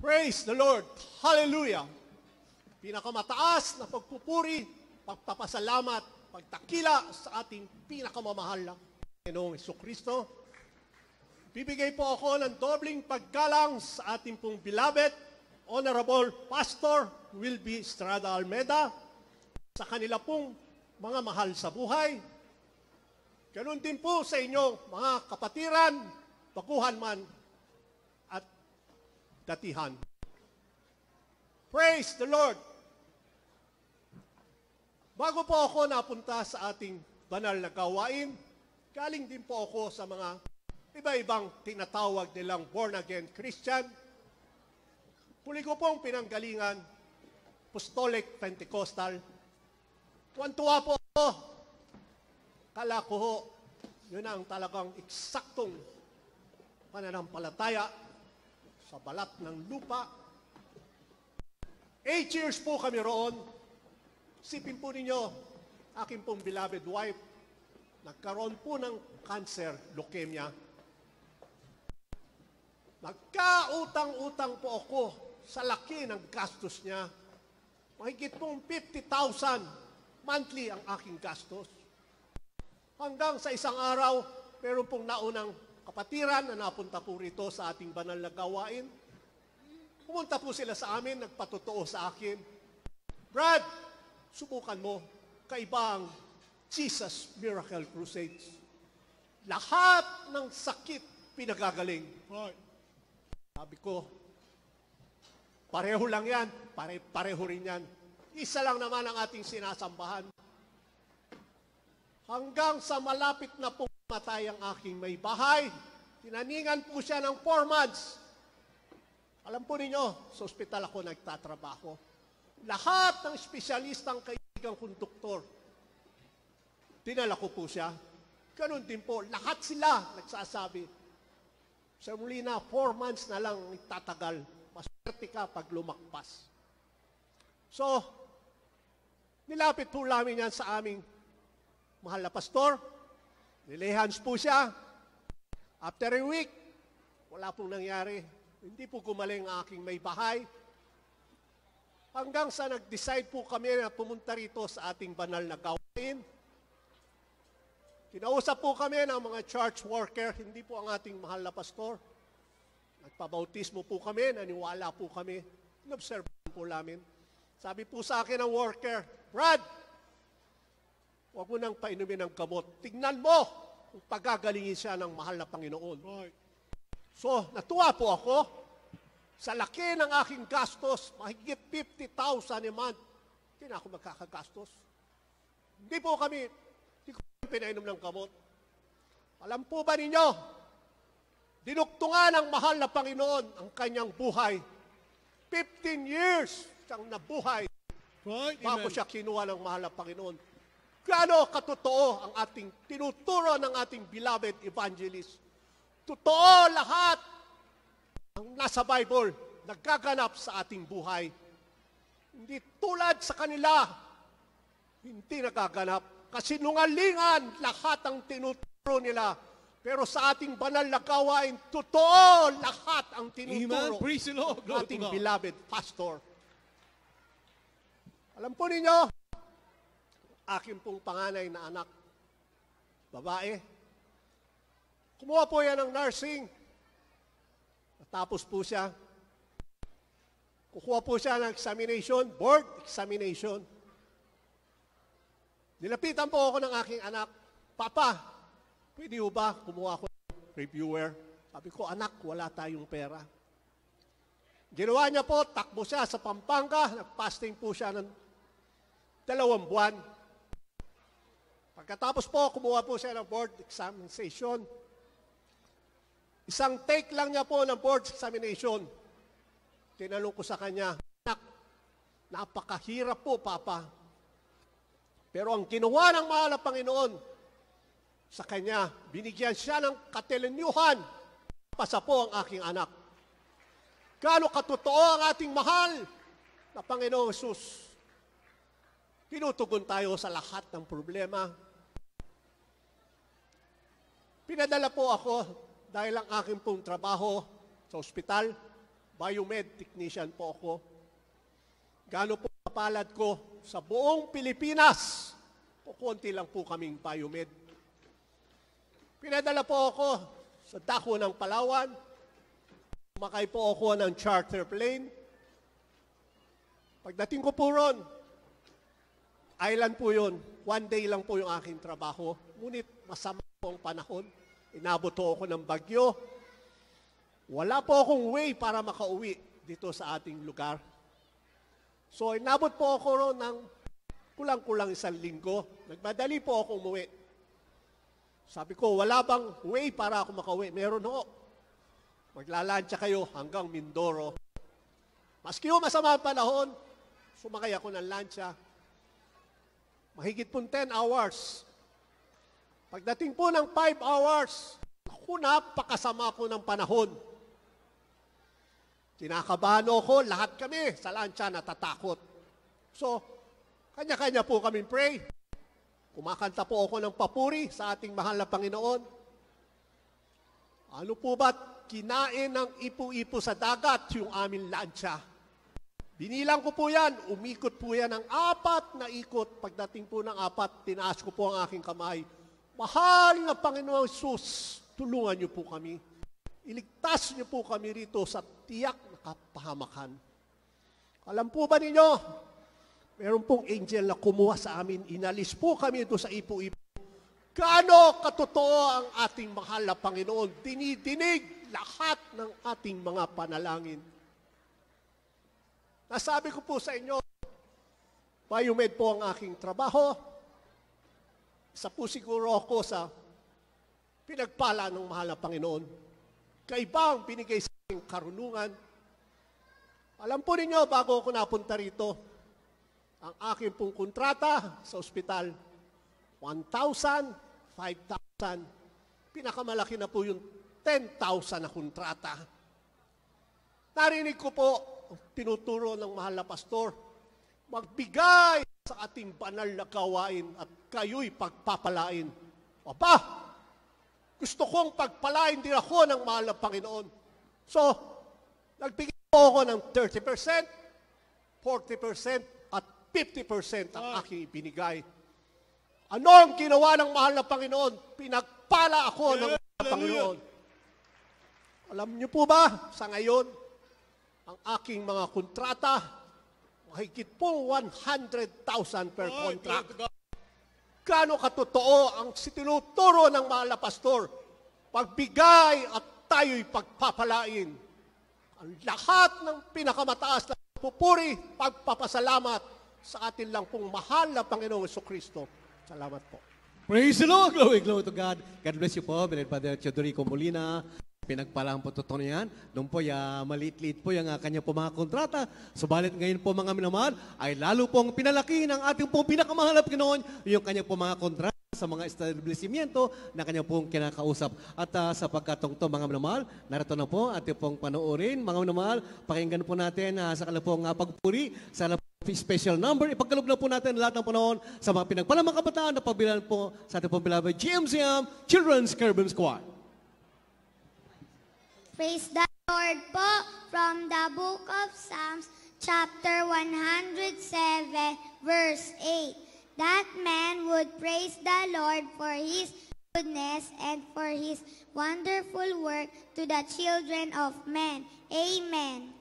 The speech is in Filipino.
Praise the Lord. Hallelujah. Pinakamataas na pagpupuri, pagpapasalamat, pagtakila sa ating pinakamamahal na Panginoong Jesucristo. Bibigay po ako ng dobling paggalang sa ating pong beloved, Honorable Pastor Wilby Estrada Almeda, sa kanila pong mga mahal sa buhay. Ganun din po sa inyong mga kapatiran, baguhan man, at datihan. Praise the Lord! Bago po ako napunta sa ating banal na gawain, galing din po ako sa mga iba-ibang tinatawag nilang born-again Christian. Huli ko pong pinanggalingan, Apostolic Pentecostal. Tuwan-tuwa po ako. Kala ko ho, yun ang talagang eksaktong pananampalataya sa balat ng lupa. 8 years po kami roon. Sipin po ninyo, aking pong beloved wife, nagkaroon po ng cancer, leukemia. Nagkautang-utang po ako sa laki ng gastos niya. Mahigit pong 50,000 monthly ang aking gastos. Hanggang sa isang araw, meron pong naunang kapatiran na napunta po rito sa ating banal na gawain. Pumunta po sila sa amin, nagpatotoo sa akin, Brad, subukan mo, kaiba ang Jesus Miracle Crusades. Lahat ng sakit pinagagaling. Sabi ko, pareho lang yan, pareho rin yan. Isa lang naman ang ating sinasambahan. Hanggang sa malapit na po matay ang aking may bahay, tinaningan po siya ng 4 months. Alam po ninyo, sa ospital ako nagtatrabaho. Lahat ng espesyalistang kaibigan kong doktor, dinala ko po siya. Ganun din po, lahat sila nagsasabi, Sir Molina, 4 months na lang itatagal. Maswerte ka pag lumakpas. So, nilapit po namin yan sa aming mahal na pastor. Nilehans po siya. After a week, wala pong nangyari. Hindi po gumaling ang aking may bahay. Hanggang sa nag-decide po kami na pumunta rito sa ating banal na gawain. Kinausap po kami ng mga church worker, hindi po ang ating mahal na pastor. Nagpabautismo po kami, naniwala po kami. Inobserbahan po namin. Sabi po sa akin ng worker, Brad, huwag mo nang painumin ng gamot. Tignan mo kung pagagalingin siya ng mahal na Panginoon. Right. So, natuwa po ako. Sa laki ng aking gastos, mahigit 50,000 a month, hindi na ako magkakagastos. Hindi ko pinainom ng gamot. Alam po ba ninyo, dinuktungan ng mahal na Panginoon ang kanyang buhay. 15 years siyang nabuhay bago siya kinuha ng mahal na Panginoon. Gaano katotoo ang ating tinuturo ng ating beloved evangelist. Totoo lahat ang nasa Bible, nagkaganap sa ating buhay. Hindi tulad sa kanila, hindi nagaganap. Kasinungalingan lahat ang tinuturo nila. Pero sa ating banal na gawain, totoo lahat ang tinuturo ng ating beloved pastor. Alam po ninyo, aking pong panganay na anak, babae, kumuha po yan ng nursing. Natapos po siya. Kukuha po siya ng examination, board examination. Nilapitan po ako ng aking anak, Papa, pwede ho ba kumuha ako ng reviewer? Sabi ko, anak, wala tayong pera. Ginawa niya po, takbo siya sa Pampanga, nag-fasting po siya ng 2 buwan. Pagkatapos po, kumuha po siya ng board examination. Isang take lang niya po ng board examination. Tinanong ko sa kanya, anak, napakahirap po, Papa. Pero ang ginawa ng mahal na Panginoon sa kanya, binigyan siya ng katilinuhan. Pasa po ang aking anak. Gaano katotoo ang ating mahal na Panginoong Jesus. Tinutugon tayo sa lahat ng problema. Pinadala po ako dahil ang aking pong trabaho sa ospital, Biomed technician po ako. Gaano po kapalad ko sa buong Pilipinas, konti lang po kaming biomed. Pinadala po ako sa dako ng Palawan. Sumakay po ako ng charter plane. Pagdating ko po ron, island po yun. One day lang po yung aking trabaho. Ngunit masama po ang panahon. Inabot po ako ng bagyo. Wala po akong way para makauwi dito sa ating lugar. So inabot po ako ron ng kulang-kulang 1 linggo. Nagmadali po ako umuwi. Sabi ko, wala bang way para ako makauwi? Meron ho. Maglalansya kayo hanggang Mindoro. Maski ho masama ang panahon, sumakay ako ng lansya. Mahigit po 10 hours. Pagdating po ng 5 hours, napakasama ko ng panahon. Kinakabahan ako, lahat kami sa lansya natatakot. So, kanya-kanya po kami pray. Kumakanta po ako ng papuri sa ating mahal na Panginoon. Ano po ba't kinain ng ipo-ipo sa dagat yung aming lansya? Binilang ko po yan, umikot po yan ng 4 na ikot. Pagdating po ng 4, tinaas ko po ang aking kamay. Mahal na Panginoong Jesus, tulungan niyo po kami. Iligtas niyo po kami rito sa tiyak na kapahamakan. Alam po ba ninyo, meron pong angel na kumuha sa amin, inalis po kami ito sa ipo-ipo. Gaano katotoo ang ating mahal na Panginoon, dinidinig lahat ng ating mga panalangin. Nasabi ko po sa inyo, biomed po ang aking trabaho. Isa po siguro ako sa pinagpala ng mahal na Panginoon. Kaiba ang binigay sa aking karunungan. Alam po ninyo, bago ako napunta rito, ang aking pong kontrata sa ospital, 1,000, 5,000. Pinakamalaki na po yung 10,000 na kontrata. Narinig ko po, tinuturo ng mahal na pastor, magbigay sa ating banal na gawain at kayo'y pagpapalain. Aba, gusto kong pagpalain din ako ng mahal na Panginoon. So, nagbigay po ako ng 30%, 40%, at 50% ang aking ibinigay. Ano ang ginawa ng mahal na Panginoon? Pinagpala ako ng mahal na Panginoon. Alam niyo po ba, sa ngayon, ang aking mga kontrata, mahigit pong 100,000 per contract. Gaano katotoo ang tinuturo ng mahal na pastor? Pagbigay at tayo'y pagpapalain. Ang lahat ng pinakamataas na pupuri, pagpapasalamat sa atin lang pong mahal na Panginoong Jesucristo. Salamat po. Praise the Lord! Glory, glory to God. God bless you po, Beloved Father Teodorico Molina. Pinagpalang po totoo niyan. Noon po, maliit-liit po yung kanya po mga kontrata. Subalit ngayon po mga minamahal, ay lalo pong pinalaki ng ating pong pinakamahal na Panginoon yung kanya po mga kontrata sa mga establishmento na kanya pong kinakausap. At sa pagkatong mga minamahal, narito na po ating pong panoorin. Mga minamahal, pakinggan po natin sa kalapong pagpuri, sa special number. Ipagkaloob na po natin lahat ng panahon sa mga pinagpalang mga kabataan na pagbilan po sa ating pong beloved GMCM Children's Cherubim Squad. Praise the Lord po from the book of Psalms, chapter 107, verse 8. That man would praise the Lord for His goodness and for His wonderful work to the children of men. Amen.